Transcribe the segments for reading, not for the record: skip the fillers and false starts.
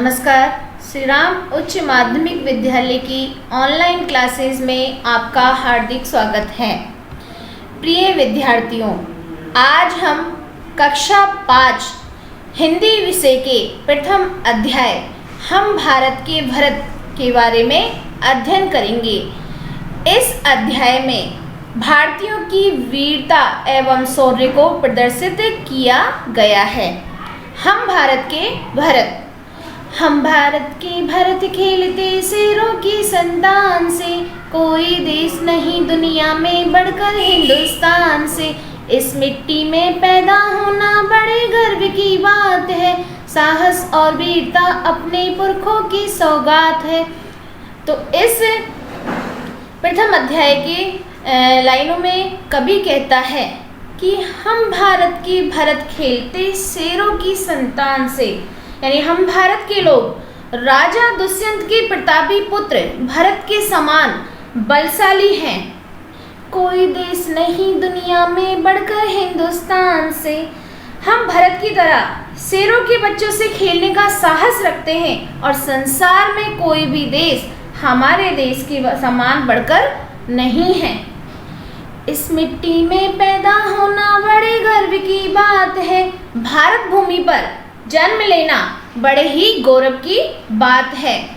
नमस्कार। श्री राम उच्च माध्यमिक विद्यालय की ऑनलाइन क्लासेस में आपका हार्दिक स्वागत है। प्रिय विद्यार्थियों, आज हम कक्षा 5 हिंदी विषय के प्रथम अध्याय हम भारत के भरत के बारे में अध्ययन करेंगे। इस अध्याय में भारतीयों की वीरता एवं शौर्य को प्रदर्शित किया गया है। हम भारत के भरत खेलते शेरों की संतान से, कोई देश नहीं दुनिया में बढ़कर हिंदुस्तान से। इस मिट्टी में पैदा होना बड़े गर्व की बात है, साहस और वीरता अपने पुरखों की सौगात है। तो इस प्रथम अध्याय के लाइनों में कवि कहता है कि हम भारत के भरत खेलते शेरों की संतान से, यानी हम भारत के लोग राजा दुष्यंत के प्रतापी पुत्र भरत के समान बलशाली हैं। कोई देश नहीं दुनिया में बढ़कर हिंदुस्तान से। हम भारत की तरह शेरों के बच्चों से खेलने का साहस रखते हैं और संसार में कोई भी देश हमारे देश के समान बढ़कर नहीं है। इस मिट्टी में पैदा होना बड़े गर्व की बात है, भारत भूमि पर जन्म लेना बड़े ही गौरव की बात है।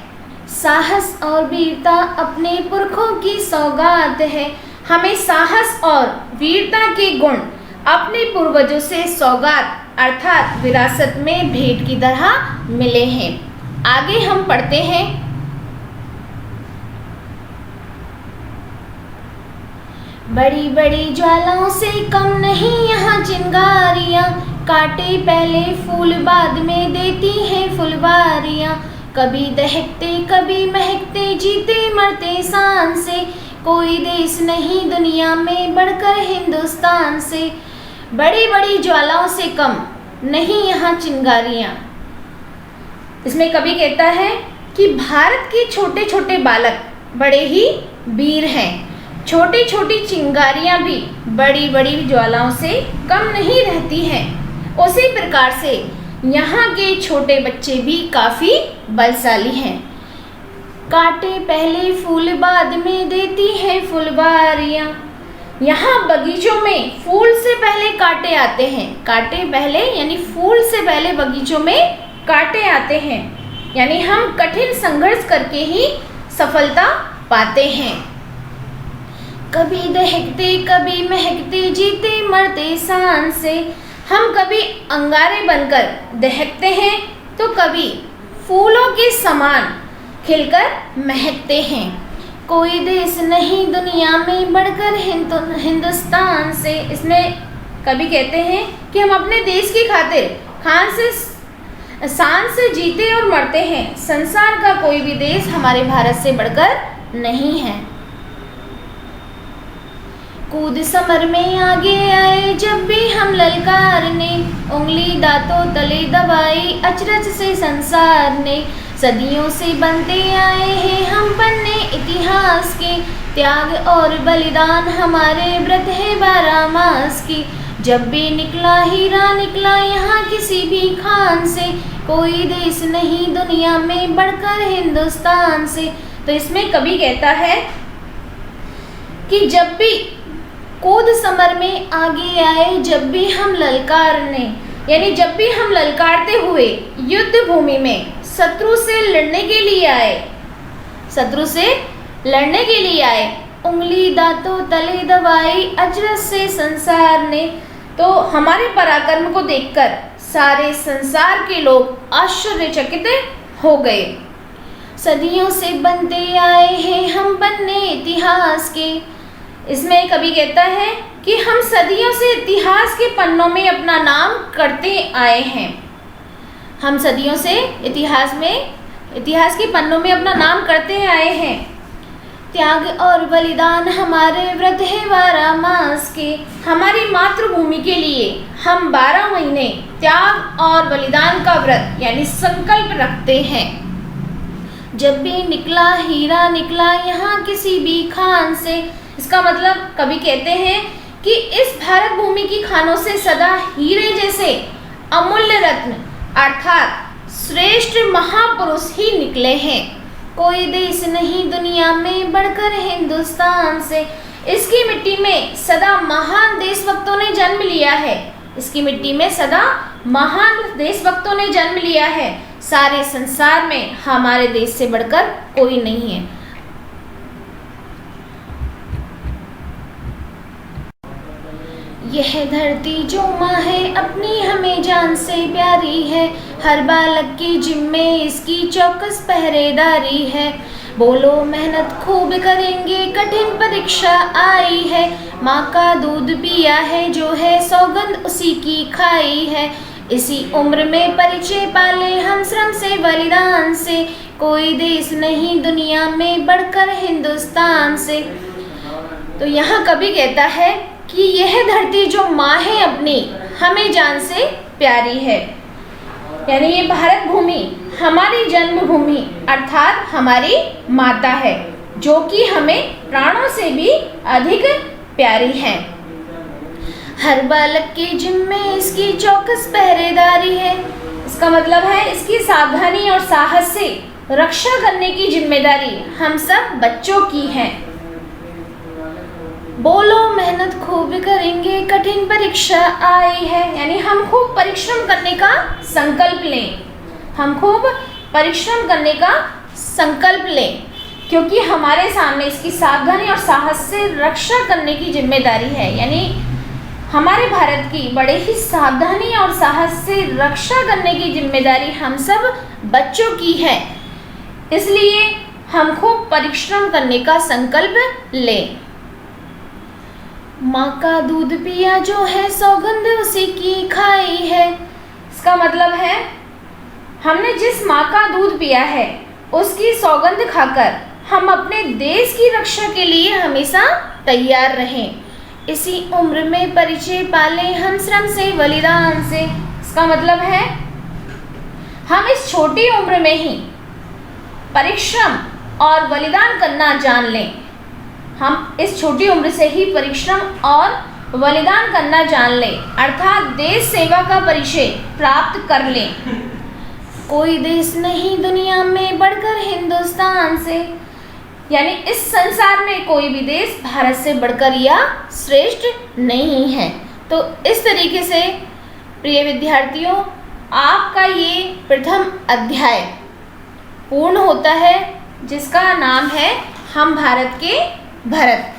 साहस और वीरता अपने पुरखों की सौगात है। हमें साहस और वीरता के गुण अपने पूर्वजों से सौगात अर्थात विरासत में भेंट की तरह मिले हैं। आगे हम पढ़ते हैं। बड़ी बड़ी ज्वालाओं से कम नहीं यहाँ चिंगारियाँ, काटे पहले फूल बाद में देती हैं फुलवारियाँ। कभी दहकते कभी महकते जीते मरते शान से, कोई देश नहीं दुनिया में बढ़कर हिंदुस्तान से। बड़ी बड़ी ज्वालाओं से कम नहीं यहाँ चिंगारियाँ। इसमें कवि कहता है कि भारत के छोटे छोटे बालक बड़े ही वीर हैं। छोटी छोटी चिंगारियाँ भी बड़ी बड़ी ज्वालाओं से कम नहीं रहती हैं। उसी प्रकार से यहाँ के छोटे बच्चे भी काफ़ी बलशाली हैं। काटे पहले फूल बाद में देती हैं फुलवारियाँ। यहाँ बगीचों में फूल से पहले कांटे आते हैं। कांटे पहले यानी फूल से पहले बगीचों में कांटे आते हैं, यानी हम कठिन संघर्ष करके ही सफलता पाते हैं। कभी दहकते कभी महकते जीते मरते शान से। हम कभी अंगारे बनकर दहकते हैं तो कभी फूलों के समान खिलकर महकते हैं। कोई देश नहीं दुनिया में बढ़कर हिंदुस्तान से। इसमें कभी कहते हैं कि हम अपने देश की खातिर शान से जीते और मरते हैं। संसार का कोई भी देश हमारे भारत से बढ़कर नहीं है। कूद समर में आगे आए जब भी हम ललकारने, उंगली दांतों तले दबाई अचरज से संसार ने। सदियों से बनते आए हैं हम पन्ने इतिहास के, त्याग और बलिदान हमारे व्रत है 12 मास की। जब भी निकला हीरा निकला यहाँ किसी भी खान से, कोई देश नहीं दुनिया में बढ़कर हिंदुस्तान से। तो इसमें कवि कहता है कि जब भी कूद समर में आगे आए जब भी हम ललकारने, यानी जब भी हम ललकारते हुए युद्ध भूमि में शत्रु से लड़ने के लिए आए, उंगली दांतों तले दबाई अचरज से संसार ने। तो हमारे पराक्रम को देखकर सारे संसार के लोग आश्चर्यचकित हो गए। सदियों से बनते आए हैं हम पन्ने इतिहास के। इसमें कवि कहता है कि हम सदियों से इतिहास के पन्नों में अपना नाम करते आए हैं। हम सदियों से इतिहास के पन्नों में अपना नाम करते आए हैं। त्याग और बलिदान हमारे व्रत है 12 मास के। हमारी मातृभूमि के लिए हम 12 महीने त्याग और बलिदान का व्रत यानी संकल्प रखते हैं। जब भी निकला हीरा निकला यहाँ किसी भी खान से। इसका मतलब कवि कहते हैं कि इस भारत भूमि की खानों से सदा हीरे जैसे अमूल्य रत्न अर्थात श्रेष्ठ महापुरुष ही निकले हैं। कोई देश नहीं दुनिया में बढ़कर हिंदुस्तान से। इसकी मिट्टी में सदा महान देशभक्तों ने जन्म लिया है। इसकी मिट्टी में सदा महान देशभक्तों ने जन्म लिया है। सारे संसार में हमारे देश से बढ़कर कोई नहीं है। यह धरती जो माँ है अपनी हमें जान से प्यारी है। हर बालक के जिम्मे इसकी चौकस पहरेदारी है। बोलो मेहनत खूब करेंगे कठिन परीक्षा आई है। माँ का दूध पिया है जो है सौगंध उसी की खाई है। इसी उम्र में परिचय पाले हम श्रम से बलिदान से। कोई देश नहीं दुनिया में बढ़कर हिंदुस्तान से। तो यहाँ कवि कहता है कि यह धरती जो माँ है अपनी हमें जान से प्यारी है, यानी ये भारत भूमि हमारी जन्मभूमि अर्थात हमारी माता है, जो कि हमें प्राणों से भी अधिक प्यारी है। हर बालक के जिम्मे इसकी चौकस पहरेदारी है। इसका मतलब है इसकी सावधानी और साहस से रक्षा करने की जिम्मेदारी हम सब बच्चों की है। बोलो मेहनत खूब करेंगे कठिन परीक्षा आई है, यानी हम खूब परिश्रम करने का संकल्प लें। हम खूब परिश्रम करने का संकल्प लें क्योंकि हमारे सामने इसकी सावधानी और साहस से रक्षा करने की जिम्मेदारी है। यानी हमारे भारत की बड़े ही सावधानी और साहस से रक्षा करने की जिम्मेदारी हम सब बच्चों की है। इसलिए हम खूब परिश्रम करने का संकल्प लें। माँ का दूध पिया जो है सौगंध उसी की खाई है। इसका मतलब है हमने जिस माँ का दूध पिया है उसकी सौगंध खाकर हम अपने देश की रक्षा के लिए हमेशा तैयार रहें। इसी उम्र में परिचय पाले हम श्रम से बलिदान से। इसका मतलब है हम इस छोटी उम्र में ही परिश्रम और बलिदान करना जान लें। हम इस छोटी उम्र से ही परिश्रम और बलिदान करना जान लें अर्थात देश सेवा का परिचय प्राप्त कर लें। कोई देश नहीं दुनिया में बढ़कर हिंदुस्तान से, यानी इस संसार में कोई भी देश भारत से बढ़कर या श्रेष्ठ नहीं है। तो इस तरीके से प्रिय विद्यार्थियों, आपका ये प्रथम अध्याय पूर्ण होता है जिसका नाम है हम भारत के भरत।